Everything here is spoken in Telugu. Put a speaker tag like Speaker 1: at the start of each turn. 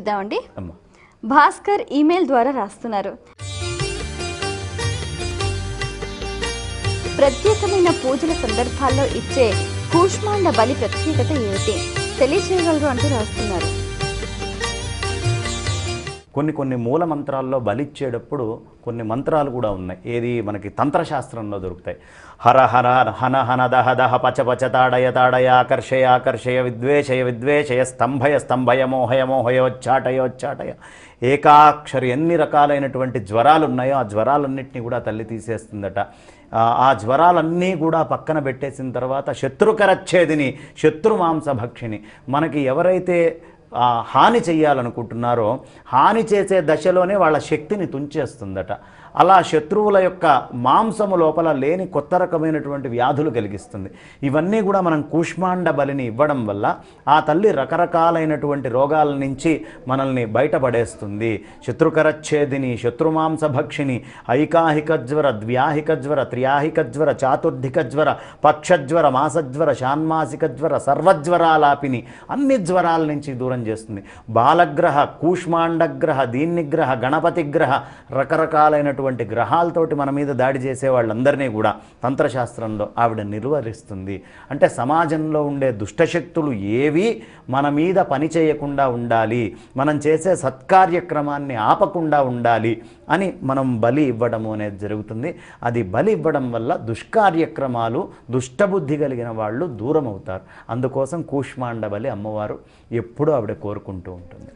Speaker 1: చూద్దామండి. భాస్కర్ ఈమెయిల్ ద్వారా రాస్తున్నారు. ప్రత్యేకమైన పూజల సందర్భాల్లో ఇచ్చే కూష్మాండ బలి ప్రత్యేకత ఏమిటి తెలియచేయగలరు అంటూ రాస్తున్నారు.
Speaker 2: కొన్ని మూల మంత్రాల్లో బలిచ్చేటప్పుడు కొన్ని మంత్రాలు కూడా ఉన్నాయి. ఏది మనకి తంత్రశాస్త్రంలో దొరుకుతాయి. హర హర హన హన దహ దహ పచ పచ తాడయ తాడయ ఆకర్షయ ఆకర్షయ విద్వేషయ విద్వేషయ స్తంభయ స్తంభయ మోహయ మోహయోచ్చాటయ ఉచ్చాటయ. ఏకాక్షరి ఎన్ని రకాలైనటువంటి జ్వరాలు ఉన్నాయో ఆ జ్వరాలన్నింటినీ కూడా తల్లి తీసేస్తుందట. ఆ జ్వరాలన్నీ కూడా పక్కన పెట్టేసిన తర్వాత శత్రుకరచ్ఛేదిని శత్రుమాంసభక్షిణి, మనకి ఎవరైతే హాని చెయ్యాలనుకుంటున్నారో హాని చేసే దశలోనే వాళ్ళ శక్తిని తుంచేస్తుందట. అలా శత్రువుల యొక్క మాంసము లోపల లేని కొత్త రకమైనటువంటి వ్యాధులు కలిగిస్తుంది. ఇవన్నీ కూడా మనం కూష్మాండ బలిని ఇవ్వడం వల్ల ఆ తల్లి రకరకాలైనటువంటి రోగాల నుంచి మనల్ని బయటపడేస్తుంది. శత్రుకరచ్ఛేదిని శత్రుమాంసభక్షిణి ఐకాహిక జ్వర ద్వ్యాహిక జ్వర త్ర్యాహిక జ్వర చాతుర్ధిక జ్వర పక్షజ్వర మాసజ్వర షాన్మాసిక జ్వర సర్వజ్వరాలాపిని, అన్ని జ్వరాల నుంచి దూరం చేస్తుంది. బాలగ్రహ కూష్మాండగ్రహ దీన్నిగ్రహ గణపతి గ్రహ రకరకాలైనటువంటి గ్రహాలతోటి మన మీద దాడి చేసే వాళ్ళందరినీ కూడా తంత్రశాస్త్రంలో ఆవిడ నిర్వహిస్తుంది. అంటే సమాజంలో ఉండే దుష్టశక్తులు ఏవి మన మీద పని చేయకుండా ఉండాలి, మనం చేసే సత్కార్యక్రమాన్ని ఆపకుండా ఉండాలి అని మనం బలి ఇవ్వడము అనేది జరుగుతుంది. అది బలి ఇవ్వడం వల్ల దుష్కార్యక్రమాలు దుష్టబుద్ధి కలిగిన వాళ్ళు దూరం అవుతారు. అందుకోసం కూష్మాండ బలి అమ్మవారు ఎప్పుడూ ఆవిడ కోరుకుంటూ ఉంటుంది.